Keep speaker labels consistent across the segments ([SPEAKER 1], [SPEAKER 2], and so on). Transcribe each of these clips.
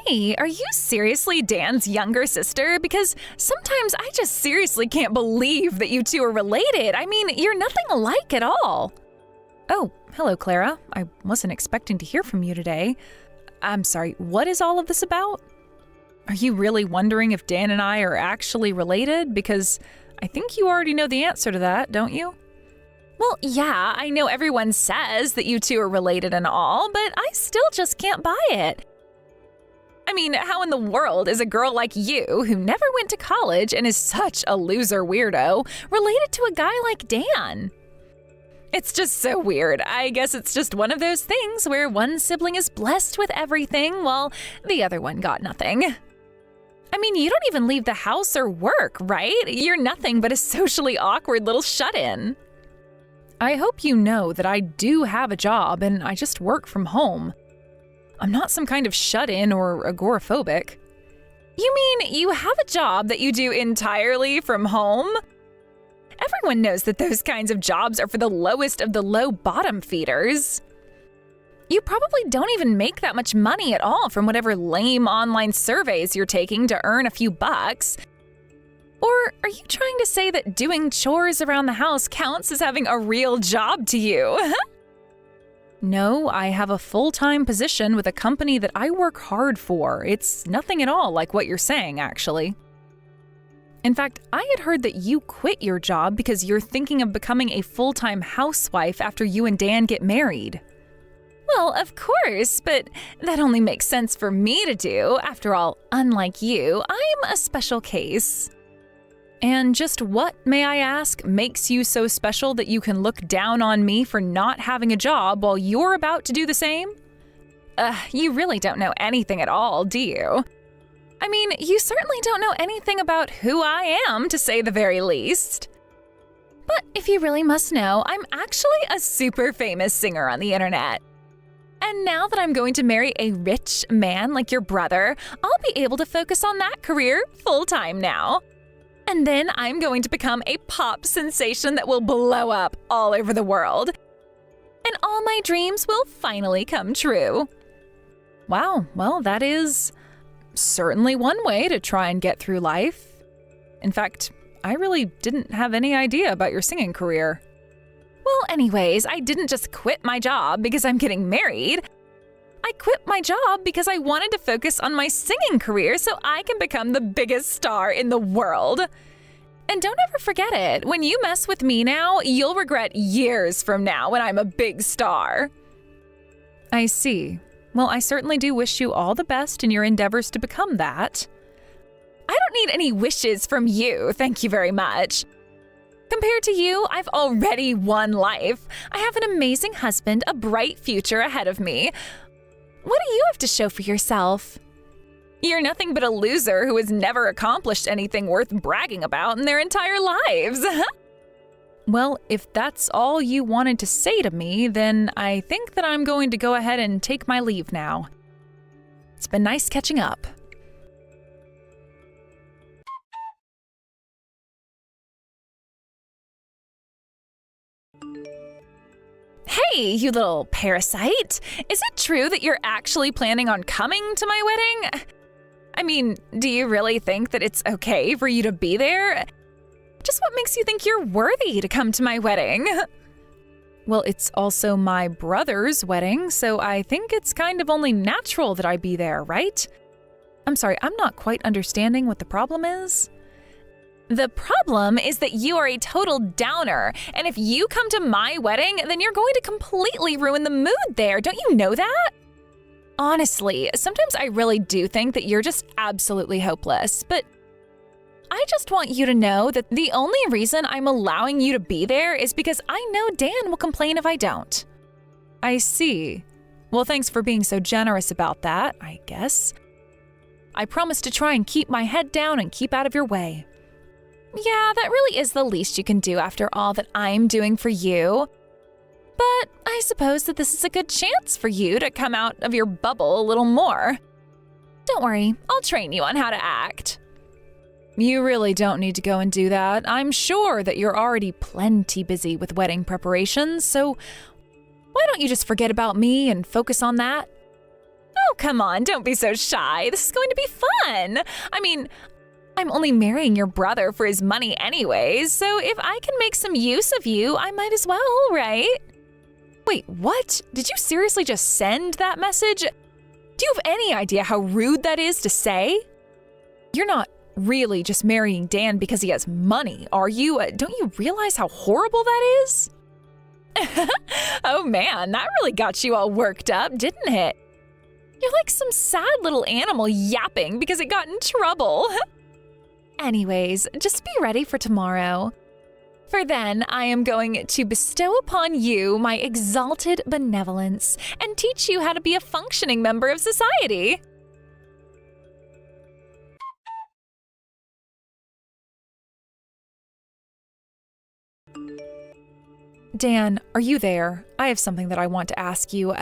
[SPEAKER 1] Hey, are you seriously Dan's younger sister? Because sometimes I just seriously can't believe that you two are related. I mean, you're nothing alike at all. Oh, hello, Clara. I wasn't expecting to hear from you today. I'm sorry, what is all of this about? Are you really wondering if Dan and I are actually related? Because I think you already know the answer to that, don't you? Well, yeah, I know everyone says that you two are related and all, but I still just can't buy it. I mean, how in the world is a girl like you, who never went to college and is such a loser weirdo, related to a guy like Dan? It's just so weird. I guess it's just one of those things where one sibling is blessed with everything while the other one got nothing. I mean, you don't even leave the house or work, right? You're nothing but a socially awkward little shut-in. I hope you know that I do have a job and I just work from home. I'm not some kind of shut-in or agoraphobic. You mean you have a job that you do entirely from home? Everyone knows that those kinds of jobs are for the lowest of the low bottom feeders. You probably don't even make that much money at all from whatever lame online surveys you're taking to earn a few bucks. Or are you trying to say that doing chores around the house counts as having a real job to you? No, I have a full-time position with a company that I work hard for. It's nothing at all like what you're saying, actually. In fact, I had heard that you quit your job because you're thinking of becoming a full-time housewife after you and Dan get married. Well, of course, but that only makes sense for me to do. After all, unlike you, I'm a special case. And just what, may I ask, makes you so special that you can look down on me for not having a job while you're about to do the same? You really don't know anything at all, do you? I mean, you certainly don't know anything about who I am, to say the very least. But if you really must know, I'm actually a super famous singer on the internet. And now that I'm going to marry a rich man like your brother, I'll be able to focus on that career full-time now. And then I'm going to become a pop sensation that will blow up all over the world. And all my dreams will finally come true. Wow, well, that is certainly one way to try and get through life. In fact, I really didn't have any idea about your singing career. Well, anyways, I didn't just quit my job because I'm getting married. I quit my job because I wanted to focus on my singing career so I can become the biggest star in the world. And don't ever forget it, when you mess with me now, you'll regret years from now when I'm a big star. I see. Well, I certainly do wish you all the best in your endeavors to become that. I don't need any wishes from you, thank you very much. Compared to you, I've already won life. I have an amazing husband, a bright future ahead of me. What do you have to show for yourself? You're nothing but a loser who has never accomplished anything worth bragging about in their entire lives. Well, if that's all you wanted to say to me, then I think that I'm going to go ahead and take my leave now. It's been nice catching up. Hey, you little parasite! Is it true that you're actually planning on coming to my wedding? I mean, do you really think that it's okay for you to be there? Just what makes you think you're worthy to come to my wedding? Well, it's also my brother's wedding, so I think it's kind of only natural that I be there, right? I'm sorry, I'm not quite understanding what the problem is. The problem is that you are a total downer, and if you come to my wedding, then you're going to completely ruin the mood there. Don't you know that? Honestly, sometimes I really do think that you're just absolutely hopeless, but I just want you to know that the only reason I'm allowing you to be there is because I know Dan will complain if I don't. I see. Well, thanks for being so generous about that, I guess. I promise to try and keep my head down and keep out of your way. Yeah, that really is the least you can do after all that I'm doing for you. But I suppose that this is a good chance for you to come out of your bubble a little more. Don't worry, I'll train you on how to act. You really don't need to go and do that. I'm sure that you're already plenty busy with wedding preparations, so why don't you just forget about me and focus on that? Oh, come on, don't be so shy. This is going to be fun. I mean, I'm only marrying your brother for his money anyways, so if I can make some use of you, I might as well, right? Wait, what? Did you seriously just send that message? Do you have any idea how rude that is to say? You're not really just marrying Dan because he has money, are you? Don't you realize how horrible that is? Oh man, that really got you all worked up, didn't it? You're like some sad little animal yapping because it got in trouble. Anyways, just be ready for tomorrow. For then, I am going to bestow upon you my exalted benevolence and teach you how to be a functioning member of society. Dan, are you there? I have something that I want to ask you.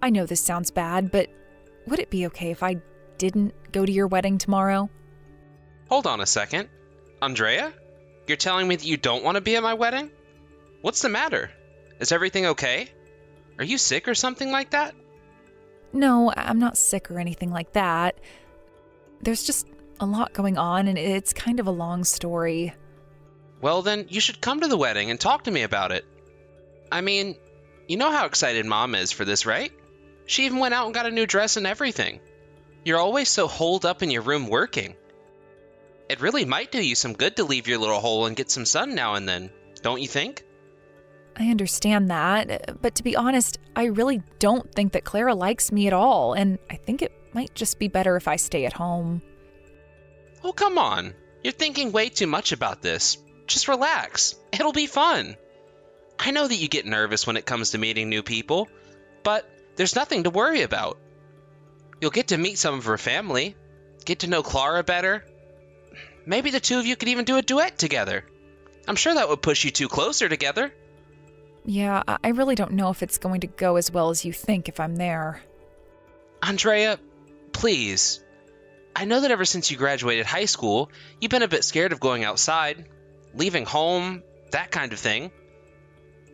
[SPEAKER 1] I know this sounds bad, but would it be okay if I didn't go to your wedding tomorrow?
[SPEAKER 2] Hold on a second. Andrea? You're telling me that you don't want to be at my wedding? What's the matter? Is everything okay? Are you sick or something like that?
[SPEAKER 1] No, I'm not sick or anything like that. There's just a lot going on, and it's kind of a long story.
[SPEAKER 2] Well, then you should come to the wedding and talk to me about it. I mean, you know how excited Mom is for this, right? She even went out and got a new dress and everything. You're always so holed up in your room working. It really might do you some good to leave your little hole and get some sun now and then, don't you think?
[SPEAKER 1] I understand that, but to be honest, I really don't think that Clara likes me at all, and I think it might just be better if I stay at home.
[SPEAKER 2] Oh, come on. You're thinking way too much about this. Just relax. It'll be fun. I know that you get nervous when it comes to meeting new people, but there's nothing to worry about. You'll get to meet some of her family, get to know Clara better. Maybe the two of you could even do a duet together. I'm sure that would push you two closer together.
[SPEAKER 1] Yeah, I really don't know if it's going to go as well as you think if I'm there.
[SPEAKER 2] Andrea, please. I know that ever since you graduated high school, you've been a bit scared of going outside, leaving home, that kind of thing.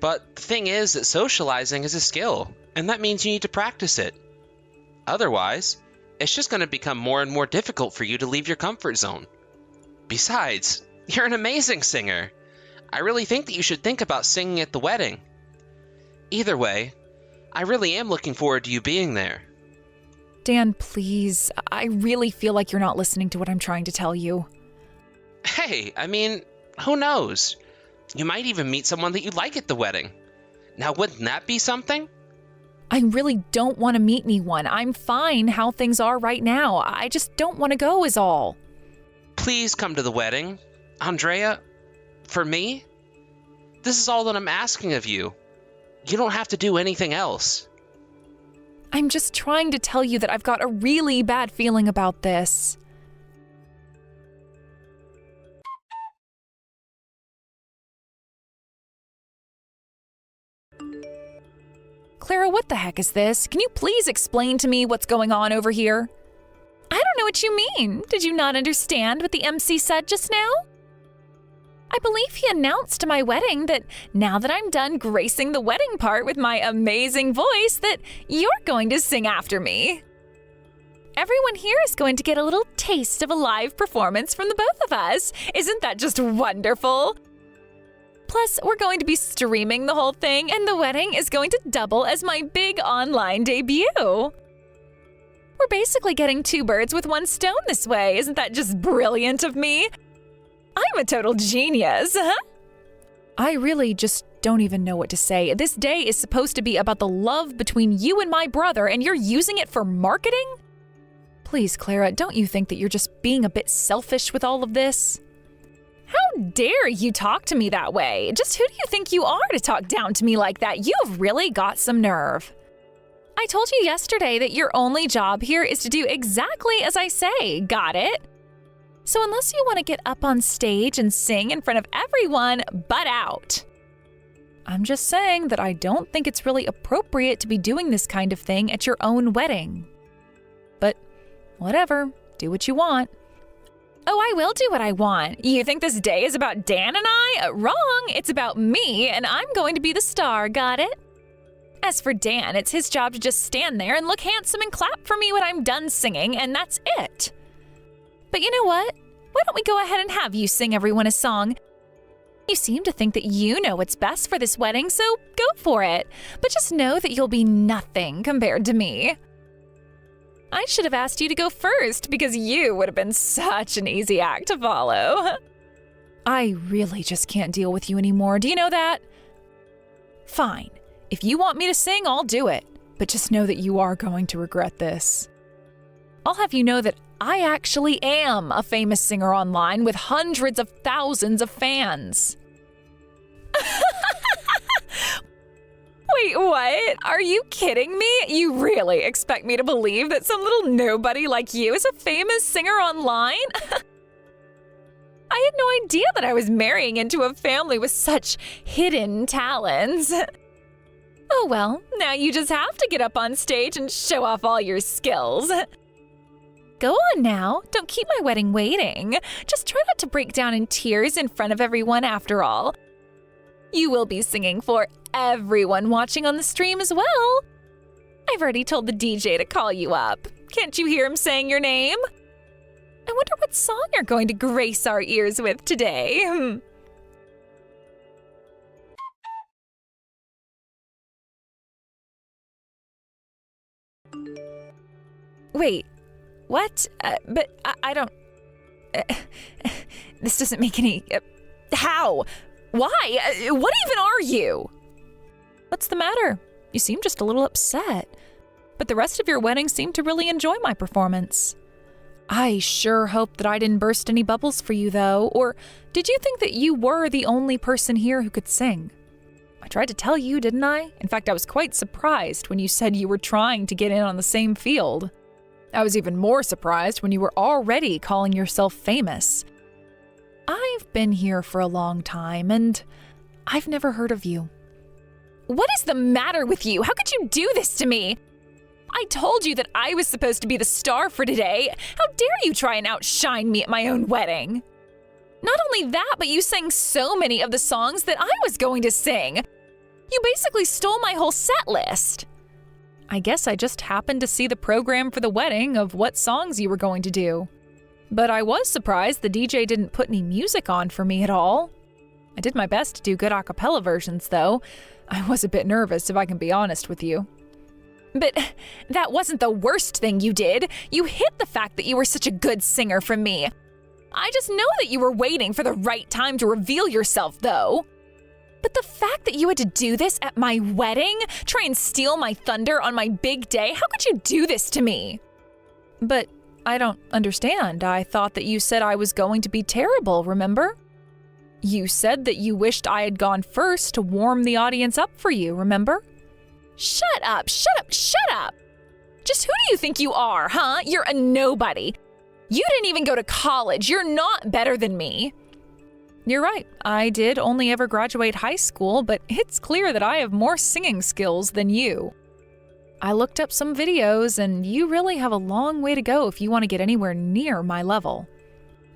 [SPEAKER 2] But the thing is that socializing is a skill, and that means you need to practice it. Otherwise, it's just going to become more and more difficult for you to leave your comfort zone. Besides, you're an amazing singer. I really think that you should think about singing at the wedding. Either way, I really am looking forward to you being there.
[SPEAKER 1] Dan, please. I really feel like you're not listening to what I'm trying to tell you.
[SPEAKER 2] Hey, I mean, who knows? You might even meet someone that you like at the wedding. Now, wouldn't that be something?
[SPEAKER 1] I really don't want to meet anyone. I'm fine how things are right now. I just don't want to go is all.
[SPEAKER 2] Please come to the wedding. Andrea, for me, this is all that I'm asking of you. You don't have to do anything else.
[SPEAKER 1] I'm just trying to tell you that I've got a really bad feeling about this. Clara, what the heck is this? Can you please explain to me what's going on over here? I don't know what you mean. Did you not understand what the MC said just now? I believe he announced to my wedding that now that I'm done gracing the wedding part with my amazing voice, that you're going to sing after me. Everyone here is going to get a little taste of a live performance from the both of us. Isn't that just wonderful? Plus, we're going to be streaming the whole thing, and the wedding is going to double as my big online debut. We're basically getting two birds with one stone this way. Isn't that just brilliant of me? I'm a total genius, huh? I really just don't even know what to say. This day is supposed to be about the love between you and my brother, and you're using it for marketing? Please, Clara, don't you think that you're just being a bit selfish with all of this? How dare you talk to me that way? Just who do you think you are to talk down to me like that? You've really got some nerve. I told you yesterday that your only job here is to do exactly as I say. Got it? So unless you want to get up on stage and sing in front of everyone, butt out. I'm just saying that I don't think it's really appropriate to be doing this kind of thing at your own wedding. But whatever, do what you want. Oh, I will do what I want. You think this day is about Dan and I? Wrong, it's about me, and I'm going to be the star, got it? As for Dan, it's his job to just stand there and look handsome and clap for me when I'm done singing, and that's it. But you know what? Why don't we go ahead and have you sing everyone a song? You seem to think that you know what's best for this wedding, so go for it. But just know that you'll be nothing compared to me. I should have asked you to go first because you would have been such an easy act to follow. I really just can't deal with you anymore, do you know that? Fine. If you want me to sing, I'll do it. But just know that you are going to regret this. I'll have you know that I actually am a famous singer online with hundreds of thousands of fans. Wait, what? Are you kidding me? You really expect me to believe that some little nobody like you is a famous singer online? I had no idea that I was marrying into a family with such hidden talents. Oh well, now you just have to get up on stage and show off all your skills. Go on now, don't keep my wedding waiting. Just try not to break down in tears in front of everyone after all. You will be singing for everyone watching on the stream as well. I've already told the DJ to call you up. Can't you hear him saying your name? I wonder what song you're going to grace our ears with today. Wait, what? But I don't... this doesn't make any... how? Why? What even are you? What's the matter? You seem just a little upset. But the rest of your wedding seemed to really enjoy my performance. I sure hope that I didn't burst any bubbles for you, though. Or did you think that you were the only person here who could sing? I tried to tell you, didn't I? In fact, I was quite surprised when you said you were trying to get in on the same field. I was even more surprised when you were already calling yourself famous. I've been here for a long time, and I've never heard of you. What is the matter with you? How could you do this to me? I told you that I was supposed to be the star for today. How dare you try and outshine me at my own wedding? Not only that, but you sang so many of the songs that I was going to sing. You basically stole my whole set list. I guess I just happened to see the program for the wedding of what songs you were going to do. But I was surprised the DJ didn't put any music on for me at all. I did my best to do good a cappella versions, though. I was a bit nervous, if I can be honest with you. But that wasn't the worst thing you did. You hid the fact that you were such a good singer from me. I just know that you were waiting for the right time to reveal yourself, though. But the fact that you had to do this at my wedding, try and steal my thunder on my big day, how could you do this to me? But I don't understand. I thought that you said I was going to be terrible, remember? You said that you wished I had gone first to warm the audience up for you, remember? Shut up, shut up, shut up! Just who do you think you are, huh? You're a nobody. You didn't even go to college. You're not better than me. You're right. I did only ever graduate high school, but it's clear that I have more singing skills than you. I looked up some videos, and you really have a long way to go if you want to get anywhere near my level.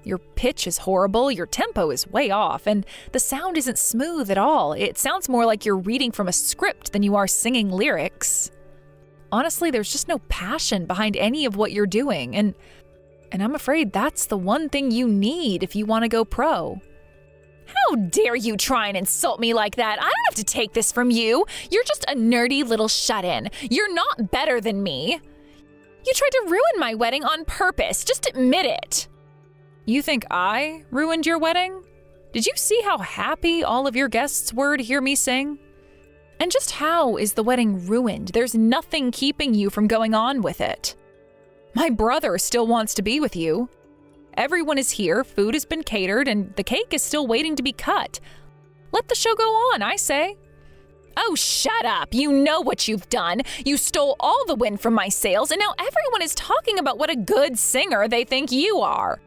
[SPEAKER 1] Your pitch is horrible, your tempo is way off, and the sound isn't smooth at all. It sounds more like you're reading from a script than you are singing lyrics. Honestly, there's just no passion behind any of what you're doing, and I'm afraid that's the one thing you need if you want to go pro. How dare you try and insult me like that? I don't have to take this from you. You're just a nerdy little shut-in. You're not better than me. You tried to ruin my wedding on purpose. Just admit it. You think I ruined your wedding? Did you see how happy all of your guests were to hear me sing? And just how is the wedding ruined? There's nothing keeping you from going on with it. My brother still wants to be with you. Everyone is here, food has been catered, and the cake is still waiting to be cut. Let the show go on, I say. Oh, shut up. You know what you've done. You stole all the wind from my sails, and now everyone is talking about what a good singer they think you are.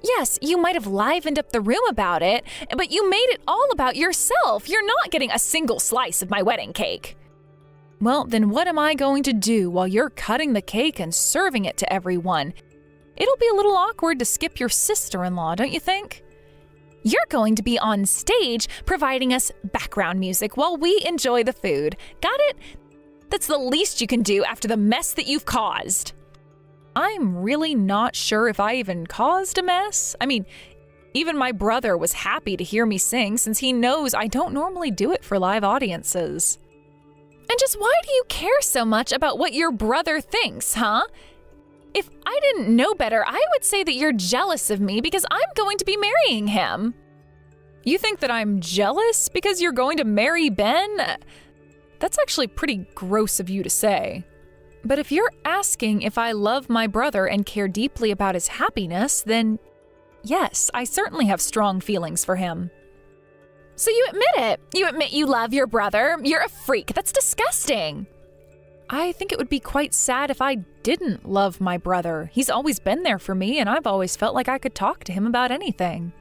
[SPEAKER 1] Yes, you might have livened up the room about it, but you made it all about yourself. You're not getting a single slice of my wedding cake. Well, then what am I going to do while you're cutting the cake and serving it to everyone? It'll be a little awkward to skip your sister-in-law, don't you think? You're going to be on stage providing us background music while we enjoy the food. Got it? That's the least you can do after the mess that you've caused. I'm really not sure if I even caused a mess. I mean, even my brother was happy to hear me sing since he knows I don't normally do it for live audiences. And just why do you care so much about what your brother thinks, huh? If I didn't know better, I would say that you're jealous of me because I'm going to be marrying him. You think that I'm jealous because you're going to marry Ben? That's actually pretty gross of you to say. But if you're asking if I love my brother and care deeply about his happiness, then yes, I certainly have strong feelings for him. So you admit it. You admit you love your brother. You're a freak. That's disgusting. I think it would be quite sad if I didn't love my brother. He's always been there for me, and I've always felt like I could talk to him about anything.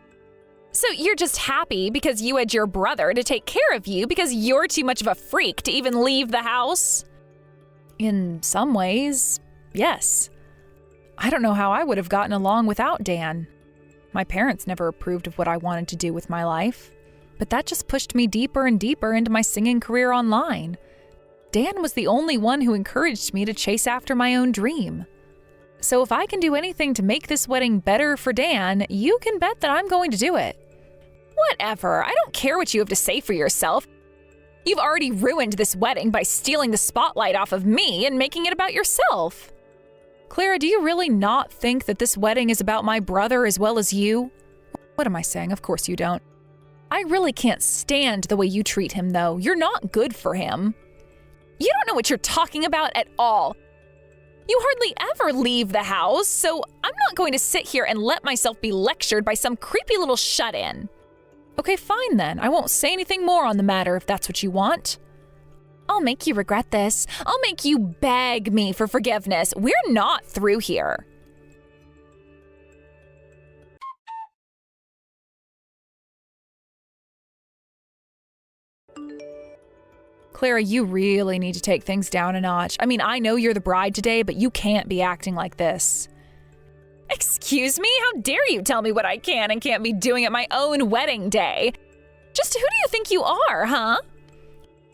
[SPEAKER 1] So you're just happy because you had your brother to take care of you because you're too much of a freak to even leave the house? In some ways, yes. I don't know how I would have gotten along without Dan. My parents never approved of what I wanted to do with my life, but that just pushed me deeper and deeper into my singing career online. Dan was the only one who encouraged me to chase after my own dream. So if I can do anything to make this wedding better for Dan, you can bet that I'm going to do it. Whatever, I don't care what you have to say for yourself. You've already ruined this wedding by stealing the spotlight off of me and making it about yourself. Clara, do you really not think that this wedding is about my brother as well as you? What am I saying? Of course you don't. I really can't stand the way you treat him, though. You're not good for him. You don't know what you're talking about at all. You hardly ever leave the house, so I'm not going to sit here and let myself be lectured by some creepy little shut-in. Okay, fine then. I won't say anything more on the matter if that's what you want. I'll make you regret this. I'll make you beg me for forgiveness. We're not through here. Clara, you really need to take things down a notch. I mean, I know you're the bride today, but you can't be acting like this. Excuse me? How dare you tell me what I can and can't be doing at my own wedding day? Just who do you think you are, huh?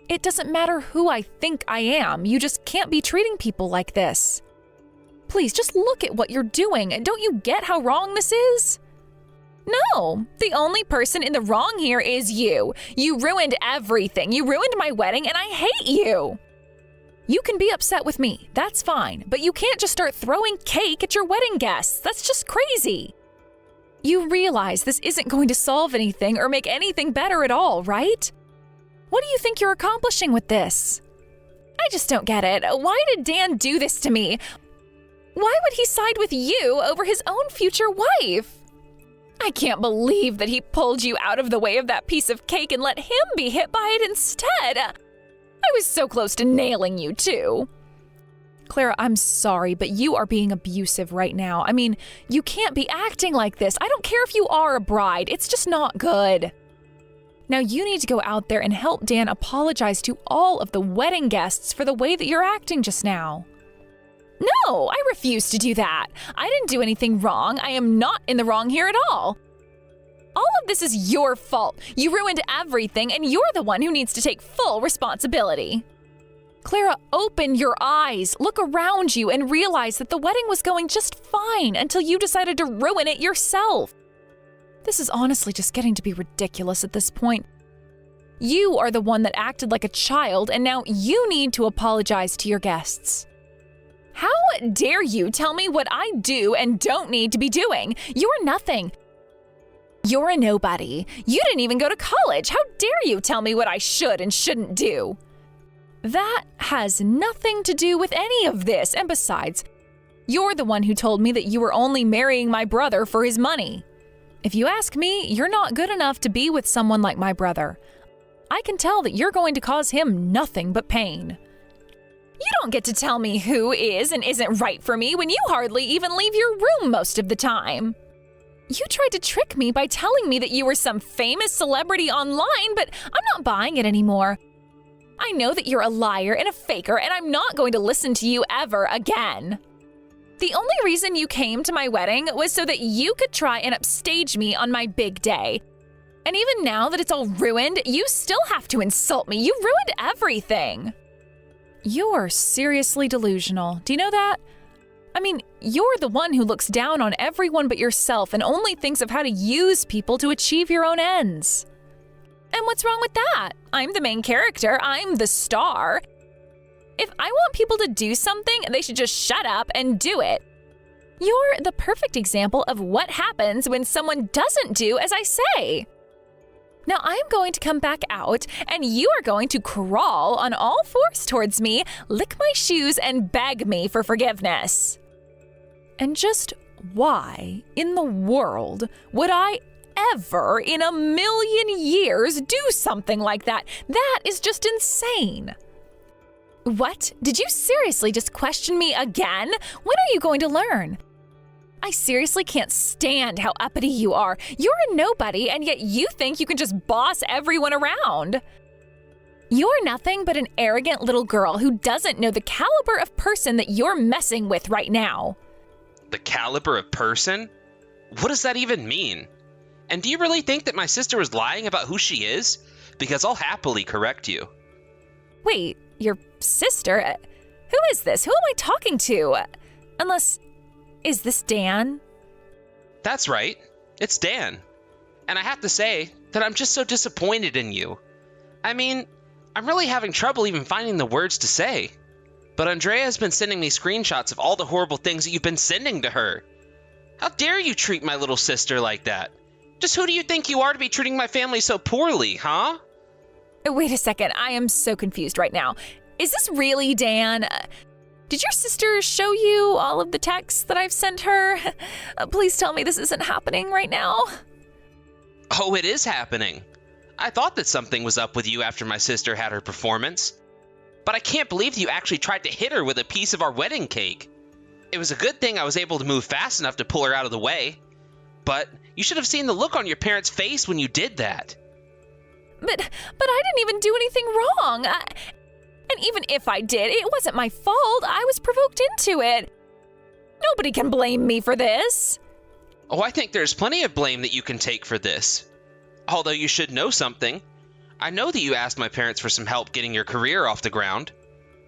[SPEAKER 1] It doesn't matter who I think I am. You just can't be treating people like this. Please, just look at what you're doing. Don't you get how wrong this is? No, the only person in the wrong here is you. You ruined everything. You ruined my wedding, and I hate you. You can be upset with me, that's fine, but you can't just start throwing cake at your wedding guests. That's just crazy. You realize this isn't going to solve anything or make anything better at all, right? What do you think you're accomplishing with this? I just don't get it. Why did Dan do this to me? Why would he side with you over his own future wife? I can't believe that he pulled you out of the way of that piece of cake and let him be hit by it instead. I was so close to nailing you, too. Clara, I'm sorry, but you are being abusive right now. I mean, you can't be acting like this. I don't care if you are a bride. It's just not good. Now you need to go out there and help Dan apologize to all of the wedding guests for the way that you're acting just now. No, I refuse to do that. I didn't do anything wrong. I am not in the wrong here at all. All of this is your fault. You ruined everything, and you're the one who needs to take full responsibility. Clara, open your eyes, look around you, and realize that the wedding was going just fine until you decided to ruin it yourself. This is honestly just getting to be ridiculous at this point. You are the one that acted like a child, and now you need to apologize to your guests. How dare you tell me what I do and don't need to be doing? You're nothing. You're a nobody. You didn't even go to college. How dare you tell me what I should and shouldn't do? That has nothing to do with any of this. And besides, you're the one who told me that you were only marrying my brother for his money. If you ask me, you're not good enough to be with someone like my brother. I can tell that you're going to cause him nothing but pain. You don't get to tell me who is and isn't right for me when you hardly even leave your room most of the time. You tried to trick me by telling me that you were some famous celebrity online, but I'm not buying it anymore. I know that you're a liar and a faker, and I'm not going to listen to you ever again. The only reason you came to my wedding was so that you could try and upstage me on my big day. And even now that it's all ruined, you still have to insult me. You ruined everything. You're seriously delusional. Do you know that? I mean, you're the one who looks down on everyone but yourself and only thinks of how to use people to achieve your own ends. And what's wrong with that? I'm the main character. I'm the star. If I want people to do something, they should just shut up and do it. You're the perfect example of what happens when someone doesn't do as I say. Now I'm going to come back out, and you are going to crawl on all fours towards me, lick my shoes, and beg me for forgiveness. And just why in the world would I ever in a million years do something like that? That is just insane. What? Did you seriously just question me again? When are you going to learn? I seriously can't stand how uppity you are. You're a nobody, and yet you think you can just boss everyone around. You're nothing but an arrogant little girl who doesn't know the caliber of person that you're messing with right now.
[SPEAKER 2] The caliber of person? What does that even mean? And do you really think that my sister was lying about who she is? Because I'll happily correct you.
[SPEAKER 1] Wait, your sister? Who is this? Who am I talking to? Unless... Is this Dan?
[SPEAKER 2] That's right. It's Dan. And I have to say that I'm just so disappointed in you. I mean, I'm really having trouble even finding the words to say. But Andrea has been sending me screenshots of all the horrible things that you've been sending to her. How dare you treat my little sister like that? Just who do you think you are to be treating my family so poorly, huh?
[SPEAKER 1] Wait a second, I am so confused right now. Is this really Dan? Did your sister show you all of the texts that I've sent her? Please tell me this isn't happening right now.
[SPEAKER 2] Oh, it is happening. I thought that something was up with you after my sister had her performance. But I can't believe you actually tried to hit her with a piece of our wedding cake. It was a good thing I was able to move fast enough to pull her out of the way. But you should have seen the look on your parents' face when you did that.
[SPEAKER 1] But I didn't even do anything wrong. And even if I did, it wasn't my fault. I was provoked into it. Nobody can blame me for this.
[SPEAKER 2] Oh, I think there's plenty of blame that you can take for this. Although you should know something. I know that you asked my parents for some help getting your career off the ground.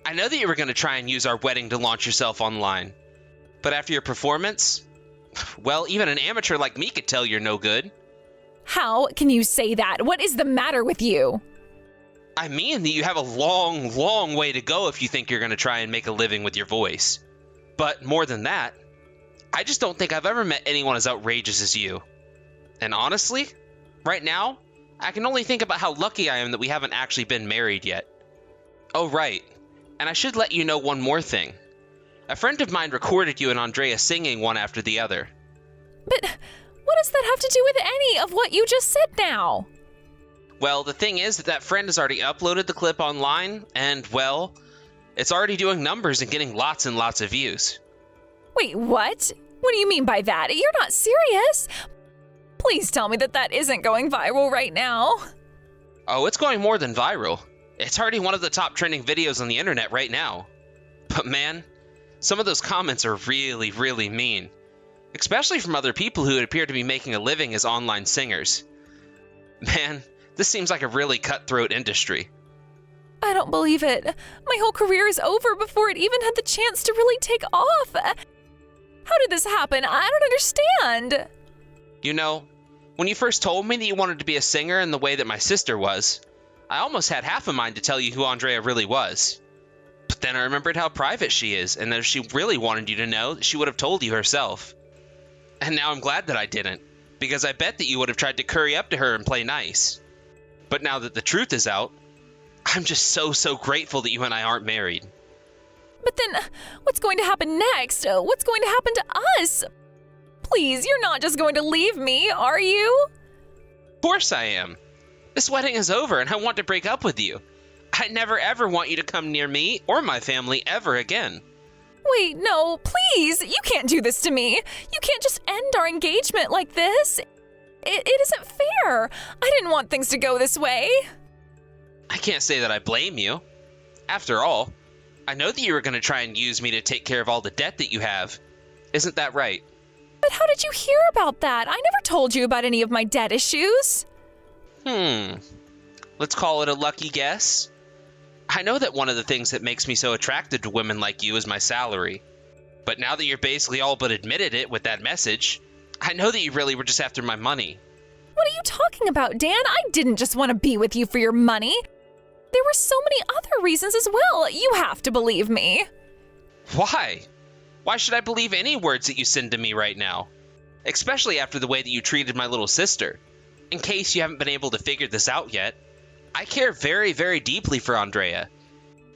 [SPEAKER 2] I know that you were going to try and use our wedding to launch yourself online. But after your performance, well, even an amateur like me could tell you're no good.
[SPEAKER 1] How can you say that? What is the matter with you?
[SPEAKER 2] I mean that you have a long, long way to go if you think you're going to try and make a living with your voice. But more than that, I just don't think I've ever met anyone as outrageous as you. And honestly, right now, I can only think about how lucky I am that we haven't actually been married yet. Oh, right. And I should let you know one more thing. A friend of mine recorded you and Andrea singing one after the other.
[SPEAKER 1] But what does that have to do with any of what you just said now?
[SPEAKER 2] Well, the thing is that friend has already uploaded the clip online, and, well, it's already doing numbers and getting lots and lots of views.
[SPEAKER 1] Wait, what? What do you mean by that? You're not serious? Please tell me that isn't going viral right now.
[SPEAKER 2] Oh, it's going more than viral. It's already one of the top trending videos on the internet right now. But man, some of those comments are really, really mean. Especially from other people who appear to be making a living as online singers. Man, this seems like a really cutthroat industry.
[SPEAKER 1] I don't believe it. My whole career is over before it even had the chance to really take off. How did this happen? I don't understand.
[SPEAKER 2] You know, when you first told me that you wanted to be a singer in the way that my sister was, I almost had half a mind to tell you who Andrea really was. But then I remembered how private she is, and that if she really wanted you to know, she would have told you herself. And now I'm glad that I didn't, because I bet that you would have tried to curry up to her and play nice. But now that the truth is out, I'm just so grateful that you and I aren't married.
[SPEAKER 1] But then, what's going to happen next? What's going to happen to us? Please, you're not just going to leave me, are you?
[SPEAKER 2] Of course I am. This wedding is over and I want to break up with you. I never ever want you to come near me or my family ever again.
[SPEAKER 1] Wait, no, please, you can't do this to me. You can't just end our engagement like this. It isn't fair. I didn't want things to go this way.
[SPEAKER 2] I can't say that I blame you. After all, I know that you were going to try and use me to take care of all the debt that you have. Isn't that right?
[SPEAKER 1] But how did you hear about that? I never told you about any of my debt issues.
[SPEAKER 2] Let's call it a lucky guess. I know that one of the things that makes me so attracted to women like you is my salary. But now that you're basically all but admitted it with that message, I know that you really were just after my money.
[SPEAKER 1] What are you talking about, Dan? I didn't just want to be with you for your money. There were so many other reasons as well. You have to believe me.
[SPEAKER 2] Why? Why should I believe any words that you send to me right now? Especially after the way that you treated my little sister. In case you haven't been able to figure this out yet, I care very, very deeply for Andrea.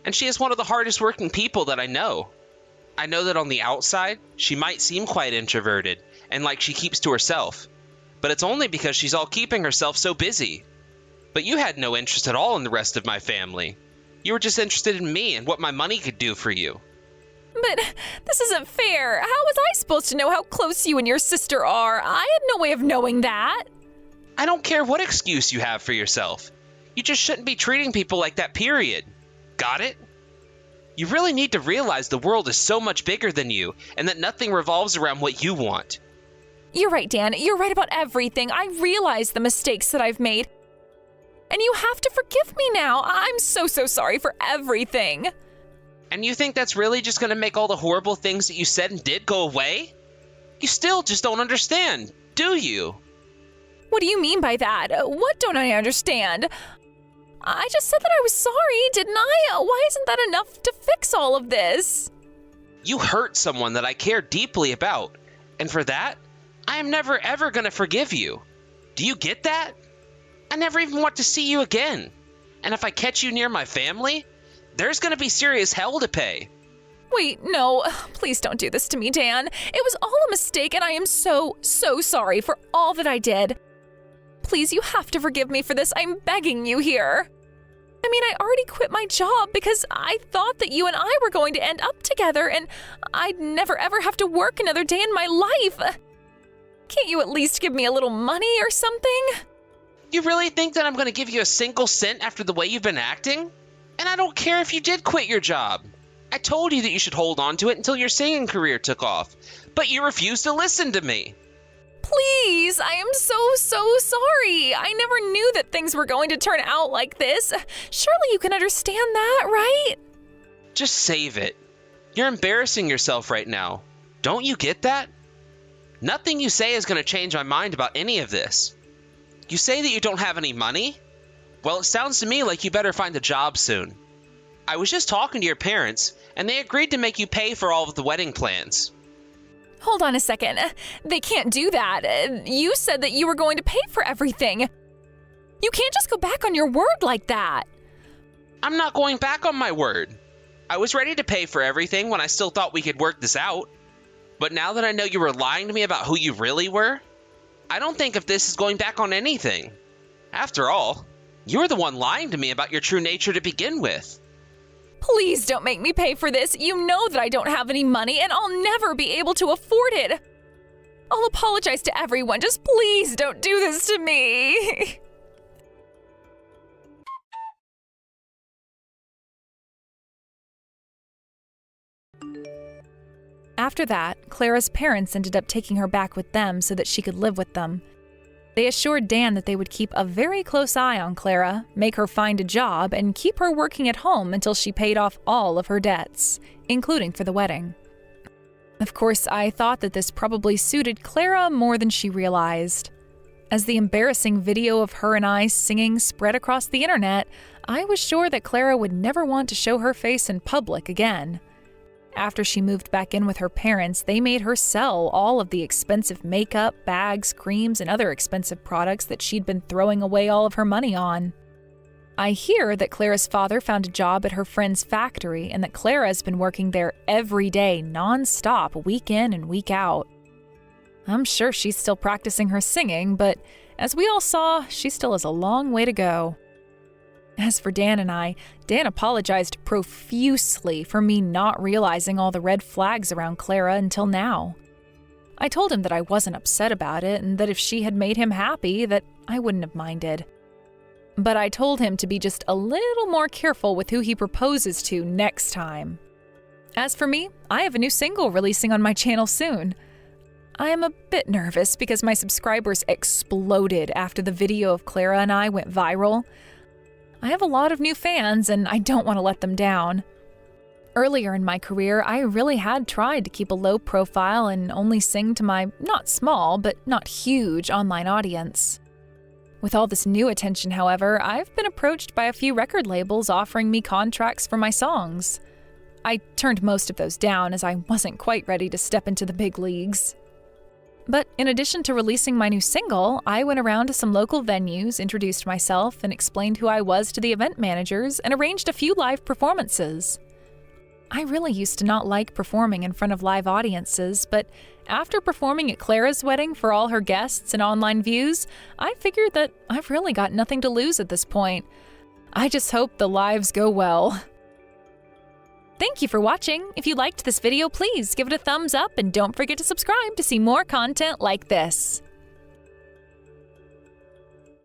[SPEAKER 2] And she is one of the hardest working people that I know. I know that on the outside, she might seem quite introverted and like she keeps to herself. But it's only because she's all keeping herself so busy. But you had no interest at all in the rest of my family. You were just interested in me and what my money could do for you.
[SPEAKER 1] But this isn't fair. How was I supposed to know how close you and your sister are? I had no way of knowing that.
[SPEAKER 2] I don't care what excuse you have for yourself. You just shouldn't be treating people like that, period. Got it? You really need to realize the world is so much bigger than you and that nothing revolves around what you want.
[SPEAKER 1] You're right, Dan. You're right about everything. I realize the mistakes that I've made. And you have to forgive me now. I'm so sorry for everything.
[SPEAKER 2] And you think that's really just going to make all the horrible things that you said and did go away? You still just don't understand, do you?
[SPEAKER 1] What do you mean by that? What don't I understand? I just said that I was sorry, didn't I? Why isn't that enough to fix all of this?
[SPEAKER 2] You hurt someone that I care deeply about. And for that, I am never ever going to forgive you. Do you get that? I never even want to see you again. And if I catch you near my family, there's going to be serious hell to pay.
[SPEAKER 1] Wait, no. Please don't do this to me, Dan. It was all a mistake, and I am so sorry for all that I did. Please, you have to forgive me for this. I'm begging you here. I mean, I already quit my job because I thought that you and I were going to end up together, and I'd never ever have to work another day in my life. Can't you at least give me a little money or something?
[SPEAKER 2] You really think that I'm going to give you a single cent after the way you've been acting? And I don't care if you did quit your job. I told you that you should hold on to it until your singing career took off, but you refused to listen to me.
[SPEAKER 1] Please, I am so sorry. I never knew that things were going to turn out like this. Surely you can understand that, right?
[SPEAKER 2] Just save it. You're embarrassing yourself right now. Don't you get that? Nothing you say is going to change my mind about any of this. You say that you don't have any money? Well, it sounds to me like you better find a job soon. I was just talking to your parents, and they agreed to make you pay for all of the wedding plans.
[SPEAKER 1] Hold on a second. They can't do that. You said that you were going to pay for everything. You can't just go back on your word like that.
[SPEAKER 2] I'm not going back on my word. I was ready to pay for everything when I still thought we could work this out. But now that I know you were lying to me about who you really were, I don't think of this as going back on anything. After all, you were the one lying to me about your true nature to begin with.
[SPEAKER 1] Please don't make me pay for this. You know that I don't have any money and I'll never be able to afford it. I'll apologize to everyone. Just please don't do this to me. After that, Clara's parents ended up taking her back with them so that she could live with them. They assured Dan that they would keep a very close eye on Clara, make her find a job, and keep her working at home until she paid off all of her debts, including for the wedding. Of course, I thought that this probably suited Clara more than she realized. As the embarrassing video of her and I singing spread across the internet, I was sure that Clara would never want to show her face in public again. After she moved back in with her parents, they made her sell all of the expensive makeup, bags, creams, and other expensive products that she'd been throwing away all of her money on. I hear that Clara's father found a job at her friend's factory and that Clara has been working there every day, non-stop, week in and week out. I'm sure she's still practicing her singing, but as we all saw, she still has a long way to go. As for Dan and I, Dan apologized profusely for me not realizing all the red flags around Clara until now. I told him that I wasn't upset about it and that if she had made him happy, that I wouldn't have minded. But I told him to be just a little more careful with who he proposes to next time. As for me, I have a new single releasing on my channel soon. I am a bit nervous because my subscribers exploded after the video of Clara and I went viral. I have a lot of new fans and I don't want to let them down. Earlier in my career, I really had tried to keep a low profile and only sing to my not small but not huge online audience. With all this new attention, however, I've been approached by a few record labels offering me contracts for my songs. I turned most of those down as I wasn't quite ready to step into the big leagues. But in addition to releasing my new single, I went around to some local venues, introduced myself, and explained who I was to the event managers, and arranged a few live performances. I really used to not like performing in front of live audiences, but after performing at Clara's wedding for all her guests and online views, I figured that I've really got nothing to lose at this point. I just hope the lives go well. Thank you for watching. If you liked this video, please give it a thumbs up and don't forget to subscribe to see more content like this.